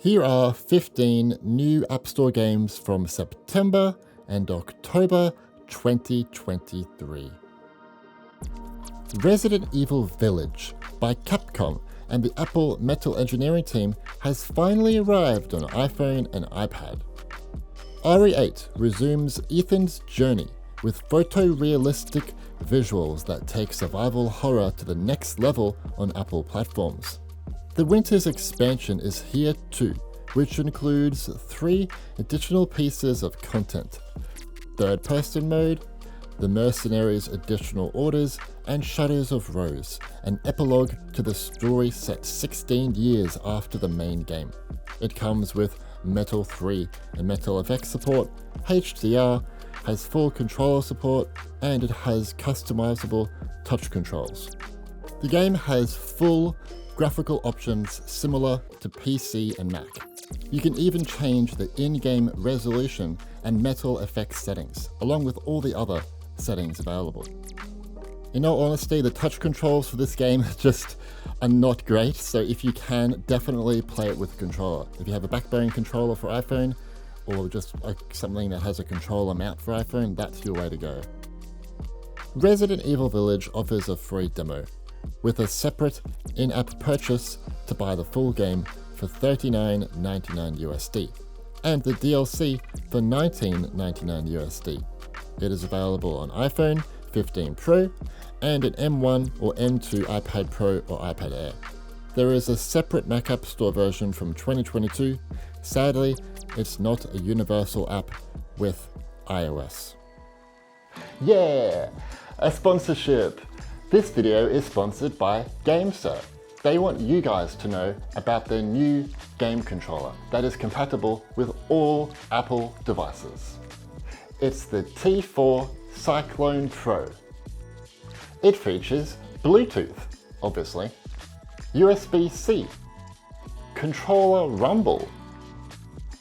Here are 15 new App Store games from September and October 2023. Resident Evil Village by Capcom and the Apple Metal Engineering team has finally arrived on iPhone and iPad. RE8 resumes Ethan's journey with photorealistic visuals that take survival horror to the next level on Apple platforms. The Winter's expansion is here too, which includes 3 additional pieces of content: third-person mode, the Mercenaries additional orders, and Shadows of Rose, an epilogue to the story set 16 years after the main game. It comes with Metal 3 and Metal FX support, HDR, has full controller support, and it has customizable touch controls. The game has full graphical options similar to PC and Mac. You can even change the in-game resolution and Metal FX settings, along with all the other settings available. In all honesty, the touch controls for this game just are not great, so if you can, definitely play it with a controller. If you have a backbone controller for iPhone, or just something that has a controller mount for iPhone, that's your way to go. Resident Evil Village offers a free demo, with a separate in-app purchase to buy the full game for $39.99 USD, and the DLC for $19.99 USD. It is available on iPhone 15 Pro and an M1 or M2 iPad Pro or iPad Air. There is a separate Mac App Store version from 2022. Sadly, it's not a universal app with iOS. Yeah, a sponsorship! This video is sponsored by GameSir. They want you guys to know about their new game controller that is compatible with all Apple devices. It's the T4 Cyclone Pro. It features Bluetooth, obviously, USB-C, controller rumble,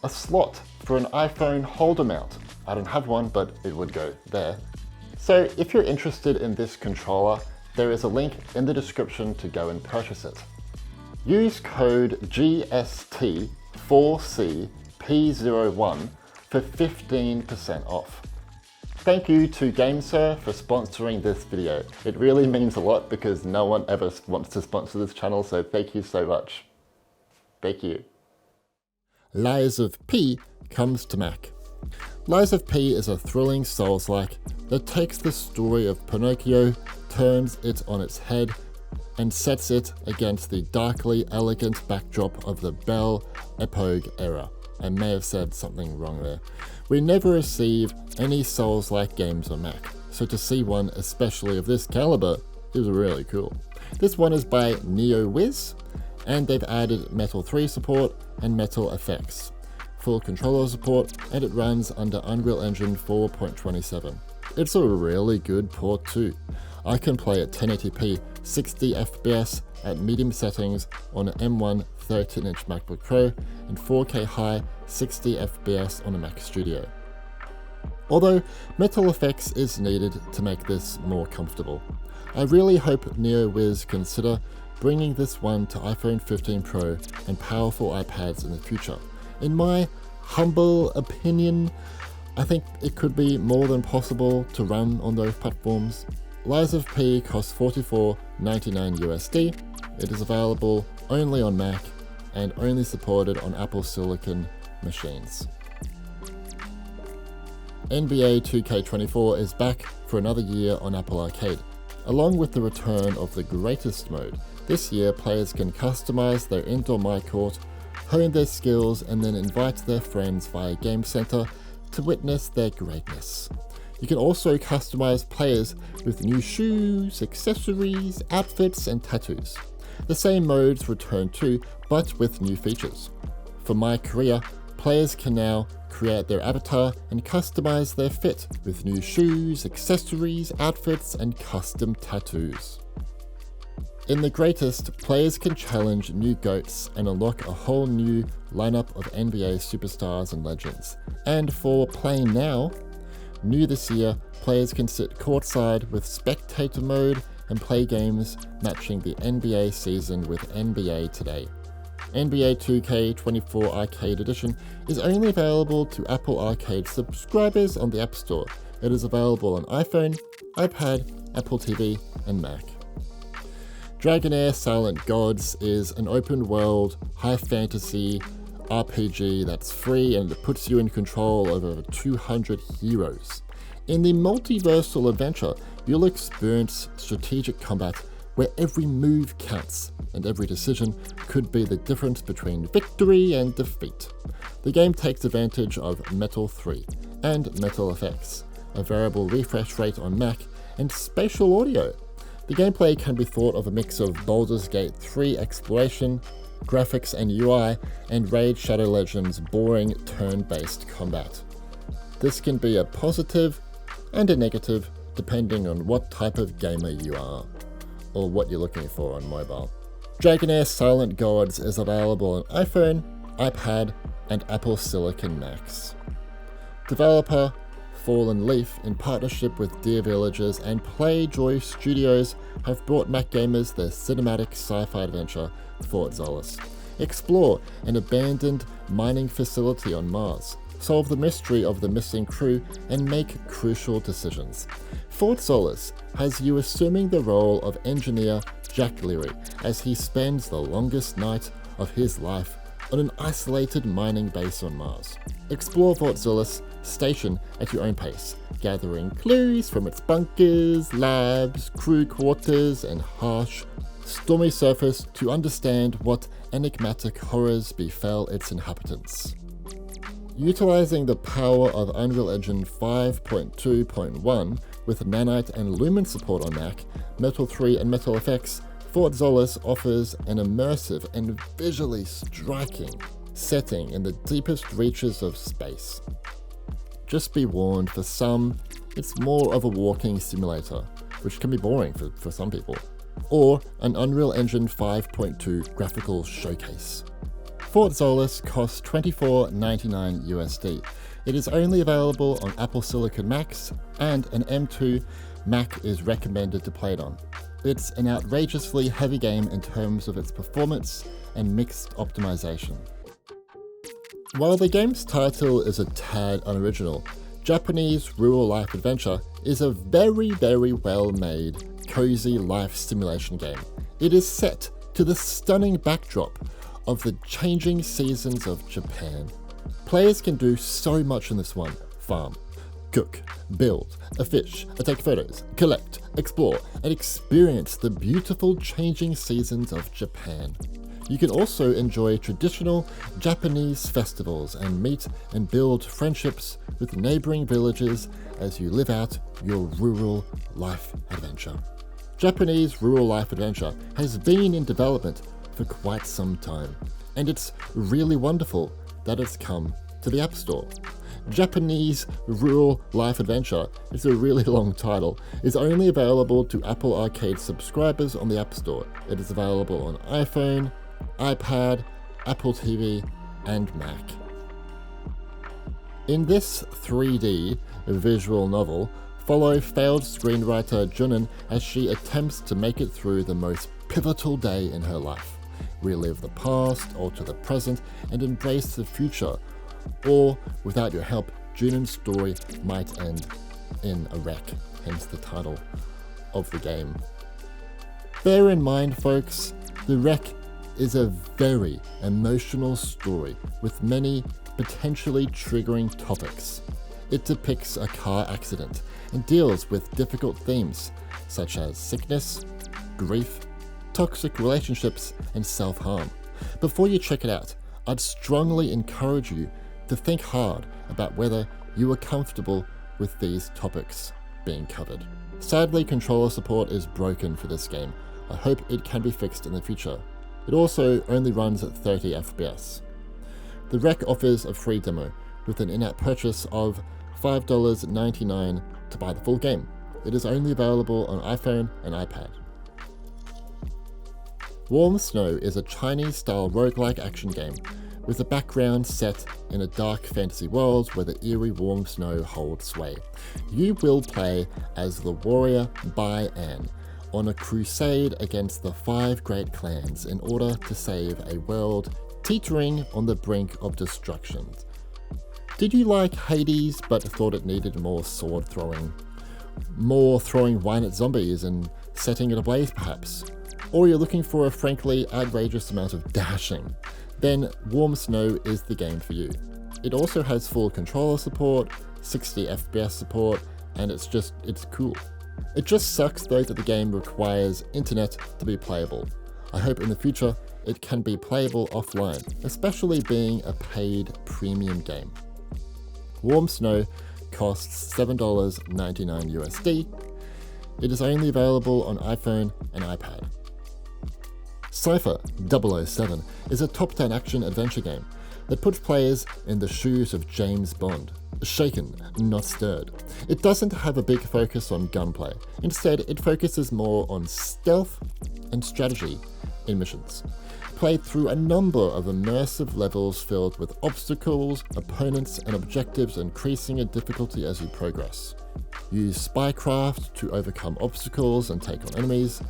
a slot for an iPhone holder mount. I don't have one, but it would go there. So if you're interested in this controller, there is a link in the description to go and purchase it. Use code GST4CP01 for 15% off. Thank you to GameSir for sponsoring this video. It really means a lot because no one ever wants to sponsor this channel, so thank you so much. Thank you. Lies of P comes to Mac. Lies of P is a thrilling Souls-like that takes the story of Pinocchio, turns it on its head, and sets it against the darkly elegant backdrop of the Belle Epoque era. I may have said something wrong there. We never receive any Souls-like games on Mac, so to see one especially of this caliber is really cool. This one is by NeoWiz, and they've added Metal 3 support and Metal FX, full controller support, and it runs under Unreal Engine 4.27. It's a really good port too. I can play at 1080p 60 FPS at medium settings on an M1 13-inch MacBook Pro and 4K high 60 FPS on a Mac Studio. Although Metal FX is needed to make this more comfortable. I really hope NeoWiz consider bringing this one to iPhone 15 Pro and powerful iPads in the future. In my humble opinion, I think it could be more than possible to run on those platforms. Lies of P costs $44.99 USD. It is available only on Mac and only supported on Apple Silicon machines. NBA 2K24 is back for another year on Apple Arcade. Along with the return of the Greatest mode, this year players can customize their indoor My Court, hone their skills, and then invite their friends via Game Center to witness their greatness. You can also customize players with new shoes, accessories, outfits, and tattoos. The same modes return too, but with new features. For My Career, players can now create their avatar and customize their fit with new shoes, accessories, outfits, and custom tattoos. In the Greatest, players can challenge new GOATs and unlock a whole new lineup of NBA superstars and legends. And for Play Now, new this year, players can sit courtside with spectator mode and play games matching the NBA season with NBA Today. NBA 2K24 Arcade Edition is only available to Apple Arcade subscribers on the App Store. It is available on iPhone, iPad, Apple TV, and Mac. Dragonheir Silent Gods is an open-world, high-fantasy RPG that's free and it puts you in control of over 200 heroes. In the multiversal adventure, you'll experience strategic combat where every move counts, and every decision could be the difference between victory and defeat. The game takes advantage of Metal 3 and Metal FX, a variable refresh rate on Mac, and spatial audio. The gameplay can be thought of a mix of Baldur's Gate 3 exploration, graphics and UI, and Raid Shadow Legends' boring turn-based combat. This can be a positive and a negative depending on what type of gamer you are, or what you're looking for on mobile. Dragonheir Silent Gods is available on iPhone, iPad, and Apple Silicon Macs. Developer Fallen Leaf, in partnership with Dear Villagers and Playjoy Studios, have brought Mac gamers their cinematic sci-fi adventure, Fort Solis. Explore an abandoned mining facility on Mars, solve the mystery of the missing crew, and make crucial decisions. Fort Solis has you assuming the role of engineer Jack Leary as he spends the longest night of his life on an isolated mining base on Mars. Explore Fort Solis Station at your own pace, gathering clues from its bunkers, labs, crew quarters, and harsh, stormy surface to understand what enigmatic horrors befell its inhabitants. Utilizing the power of Unreal Engine 5.2.1 with Nanite and Lumen support on Mac, Metal 3 and Metal FX, Fort Solis offers an immersive and visually striking setting in the deepest reaches of space. Just be warned, for some, it's more of a walking simulator, which can be boring for some people, or an Unreal Engine 5.2 graphical showcase. Fort Solis costs $24.99 USD. It is only available on Apple Silicon Macs, and an M2 Mac is recommended to play it on. It's an outrageously heavy game in terms of its performance and mixed optimization. While the game's title is a tad unoriginal, Japanese Rural Life Adventure is a very well made, cozy life simulation game. It is set to the stunning backdrop of the changing seasons of Japan. Players can do so much in this one: farm, cook, build, fish, take photos, collect, explore, and experience the beautiful changing seasons of Japan. You can also enjoy traditional Japanese festivals and meet and build friendships with neighboring villages as you live out your rural life adventure. Japanese Rural Life Adventure has been in development for quite some time, and it's really wonderful that it's come to the App Store. Japanese Rural Life Adventure is a really long title. It's only available to Apple Arcade subscribers on the App Store. It is available on iPhone, iPad, Apple TV, and Mac. In this 3D visual novel, follow failed screenwriter Junin as she attempts to make it through the most pivotal day in her life, relive the past, alter the present, and embrace the future. Or, without your help, Junin's story might end in a wreck, hence the title of the game. Bear in mind, folks, the wreck is a very emotional story with many potentially triggering topics. It depicts a car accident and deals with difficult themes such as sickness, grief, toxic relationships, and self-harm. Before you check it out, I'd strongly encourage you to think hard about whether you are comfortable with these topics being covered. Sadly, controller support is broken for this game. I hope it can be fixed in the future. It also only runs at 30 FPS. The Rec offers a free demo with an in-app purchase of $5.99 to buy the full game. It is only available on iPhone and iPad. Warm Snow is a Chinese-style roguelike action game with a background set in a dark fantasy world where the eerie warm snow holds sway. You will play as the warrior Bai An on a crusade against the 5 great clans in order to save a world teetering on the brink of destruction. Did you like Hades but thought it needed more sword throwing? More throwing wine at zombies and setting it ablaze perhaps? Or you're looking for a frankly outrageous amount of dashing? Then Warm Snow is the game for you. It also has full controller support, 60 FPS support, and it's cool. It just sucks though that the game requires internet to be playable. I hope in the future it can be playable offline, especially being a paid premium game. Warm Snow costs $7.99 USD. It is only available on iPhone and iPad. Cypher 007 is a top-down action adventure game that puts players in the shoes of James Bond. Shaken, not stirred. It doesn't have a big focus on gunplay. Instead, it focuses more on stealth and strategy in missions. Played through a number of immersive levels filled with obstacles, opponents, and objectives increasing in difficulty as you progress. Use spycraft to overcome obstacles and take on enemies,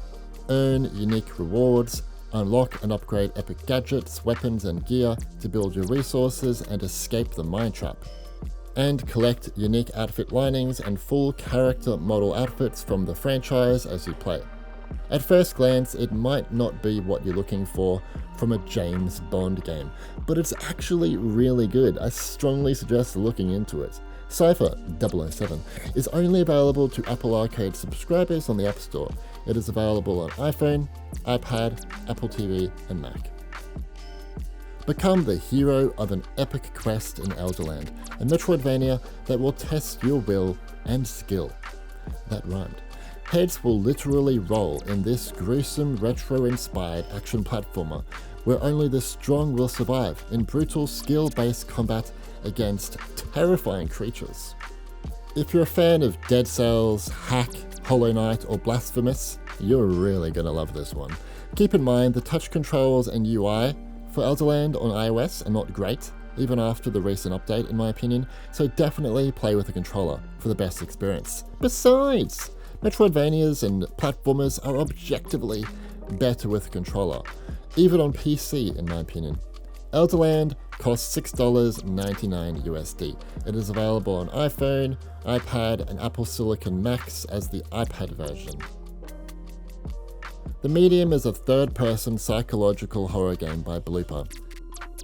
earn unique rewards, unlock and upgrade epic gadgets, weapons, and gear to build your resources and escape the mine trap, and collect unique outfit linings and full character model outfits from the franchise as you play. At first glance, it might not be what you're looking for from a James Bond game, but it's actually really good. I strongly suggest looking into it. Cypher 007 is only available to Apple Arcade subscribers on the App Store. It is available on iPhone, iPad, Apple TV, and Mac. Become the hero of an epic quest in Elderland, a Metroidvania that will test your will and skill. That rhymed. Heads will literally roll in this gruesome retro-inspired action platformer where only the strong will survive in brutal skill-based combat against terrifying creatures. If you're a fan of Dead Cells, Hack, Hollow Knight, or Blasphemous, you're really gonna love this one. Keep in mind the touch controls and UI for Elderland on iOS are not great, even after the recent update in my opinion, so definitely play with a controller for the best experience. Besides, Metroidvanias and platformers are objectively better with a controller, even on PC in my opinion. Elderland costs $6.99 USD. It is available on iPhone, iPad, and Apple Silicon Macs as the iPad version. The Medium is a third-person psychological horror game by Blooper.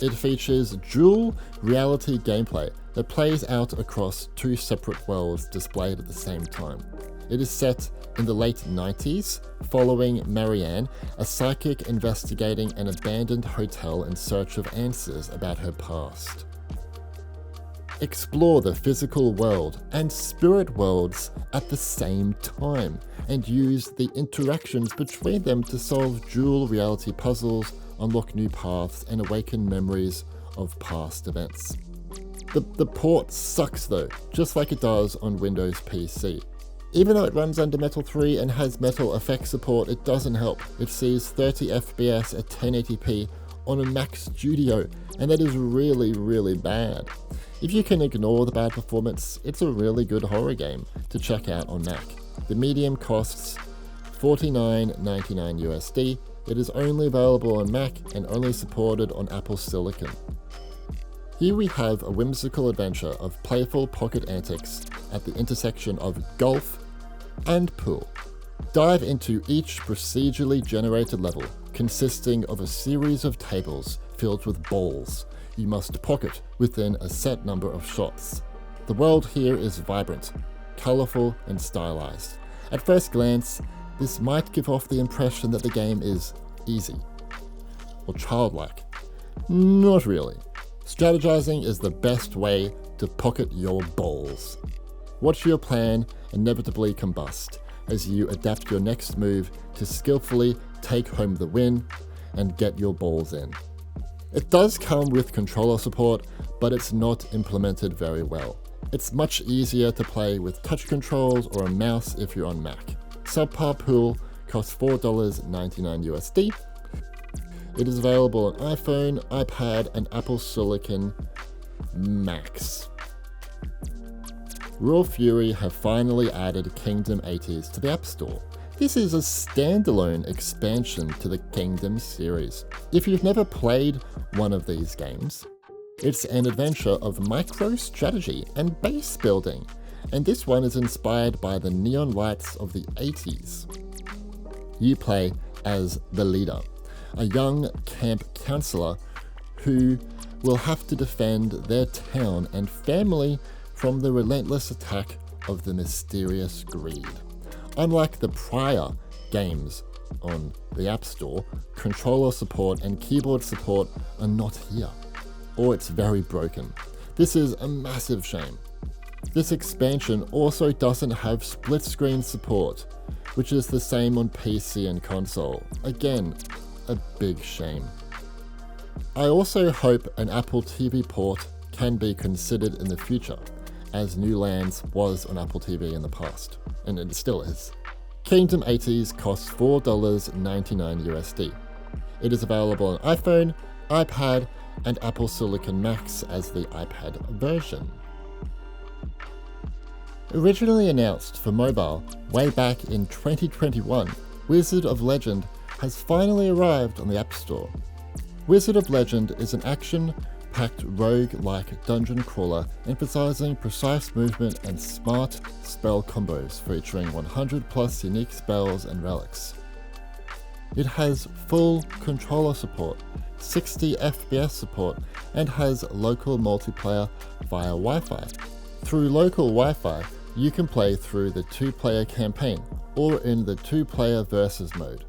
It features dual reality gameplay that plays out across two separate worlds displayed at the same time. It is set in the late 90s, following Marianne, a psychic investigating an abandoned hotel in search of answers about her past. Explore the physical world and spirit worlds at the same time, and use the interactions between them to solve dual reality puzzles, unlock new paths, and awaken memories of past events. The port sucks though, just like it does on Windows PC. Even though it runs under Metal 3 and has Metal effects support, it doesn't help. It sees 30 FPS at 1080p on a Mac Studio, and that is really, really bad. If you can ignore the bad performance, it's a really good horror game to check out on Mac. The Medium costs $49.99 USD. It is only available on Mac and only supported on Apple Silicon. Here we have a whimsical adventure of playful pocket antics at the intersection of golf and pool. Dive into each procedurally generated level, consisting of a series of tables filled with balls you must pocket within a set number of shots. The world here is vibrant, colourful, and stylized. At first glance, this might give off the impression that the game is easy or childlike. Not really. Strategizing is the best way to pocket your balls. Watch your plan inevitably combust as you adapt your next move to skillfully take home the win and get your balls in. It does come with controller support, but it's not implemented very well. It's much easier to play with touch controls or a mouse if you're on Mac. Subpar Pool costs $4.99 USD. It is available on iPhone, iPad, and Apple Silicon Macs. Raw Fury have finally added Kingdom 80s to the App Store. This is a standalone expansion to the Kingdom series. If you've never played one of these games, it's an adventure of micro-strategy and base building, and this one is inspired by the neon lights of the 80s. You play as the leader, a young camp counselor who will have to defend their town and family from the relentless attack of the mysterious greed. Unlike the prior games on the App Store, controller support and keyboard support are not here, or it's very broken. This is a massive shame. This expansion also doesn't have split screen support, which is the same on PC and console. Again, a big shame. I also hope an Apple TV port can be considered in the future, as New Lands was on Apple TV in the past, and it still is. Kingdom 80s costs $4.99 USD. It is available on iPhone, iPad, and Apple Silicon Macs as the iPad version. Originally announced for mobile way back in 2021, Wizard of Legend has finally arrived on the App Store. Wizard of Legend is an action-packed rogue-like dungeon crawler emphasizing precise movement and smart spell combos featuring 100+ unique spells and relics. It has full controller support, 60 FPS support, and has local multiplayer via Wi-Fi. Through local Wi-Fi, you can play through the 2-player campaign or in the 2-player versus mode.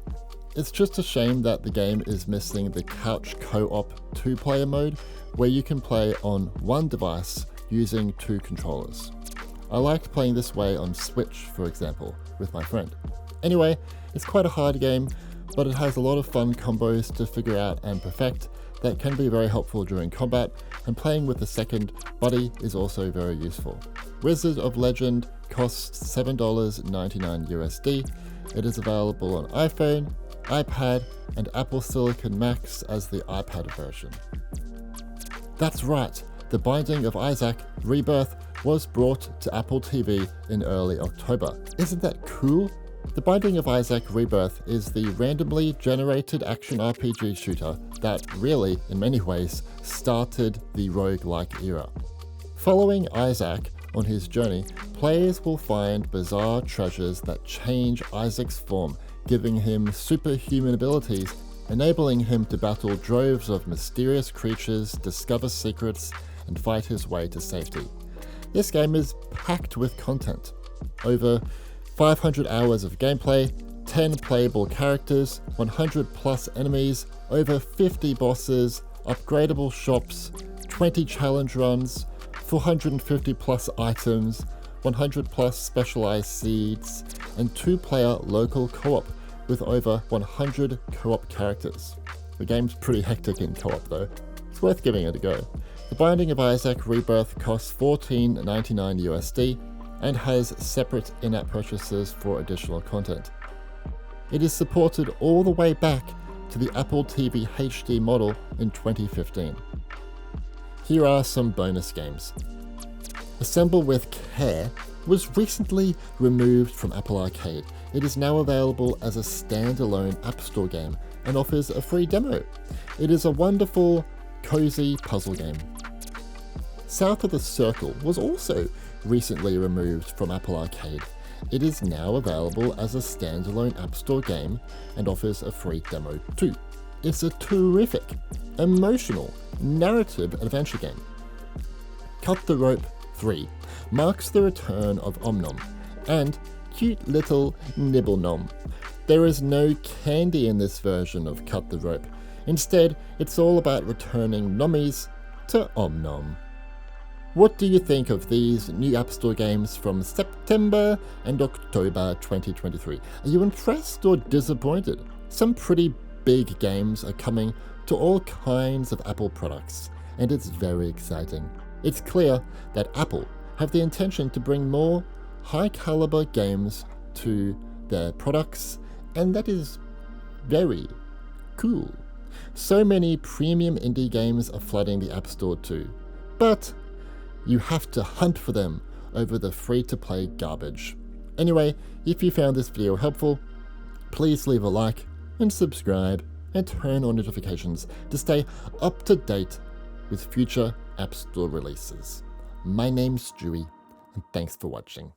It's just a shame that the game is missing the couch co-op 2-player mode where you can play on one device using 2 controllers. I liked playing this way on Switch, for example, with my friend. Anyway, it's quite a hard game, but it has a lot of fun combos to figure out and perfect that can be very helpful during combat, and playing with a second buddy is also very useful. Wizard of Legend costs $7.99 USD. It is available on iPhone, iPad, and Apple Silicon Macs as the iPad version. That's right, The Binding of Isaac Rebirth was brought to Apple TV in early October. Isn't that cool? The Binding of Isaac Rebirth is the randomly generated action RPG shooter that really, in many ways, started the roguelike era. Following Isaac on his journey, players will find bizarre treasures that change Isaac's form, giving him superhuman abilities, enabling him to battle droves of mysterious creatures, discover secrets, and fight his way to safety. This game is packed with content. Over 500 hours of gameplay, 10 playable characters, 100+ enemies, over 50 bosses, upgradable shops, 20 challenge runs, 450+ items, 100+ specialized seeds, and 2-player local co-op with over 100 co-op characters. The game's pretty hectic in co-op though. It's worth giving it a go. The Binding of Isaac Rebirth costs $14.99 USD and has separate in-app purchases for additional content. It is supported all the way back to the Apple TV HD model in 2015. Here are some bonus games. Assemble with Care was recently removed from Apple Arcade. It is now available as a standalone App Store game and offers a free demo. It is a wonderful, cozy puzzle game. South of the Circle was also recently removed from Apple Arcade. It is now available as a standalone App Store game and offers a free demo too. It's a terrific, emotional, narrative adventure game. Cut the Rope 3 marks the return of Omnom and cute little Nibble Nom. There is no candy in this version of Cut the Rope. Instead, it's all about returning Nommies to Omnom. What do you think of these new App Store games from September and October 2023? Are you impressed or disappointed? Some pretty big games are coming to all kinds of Apple products, and it's very exciting. It's clear that Apple have the intention to bring more high-caliber games to their products, and that is very cool. So many premium indie games are flooding the App Store too, but you have to hunt for them over the free-to-play garbage. Anyway, if you found this video helpful, Please leave a like and subscribe and turn on notifications to stay up to date with future App Store releases. My name's Stewie, and thanks for watching.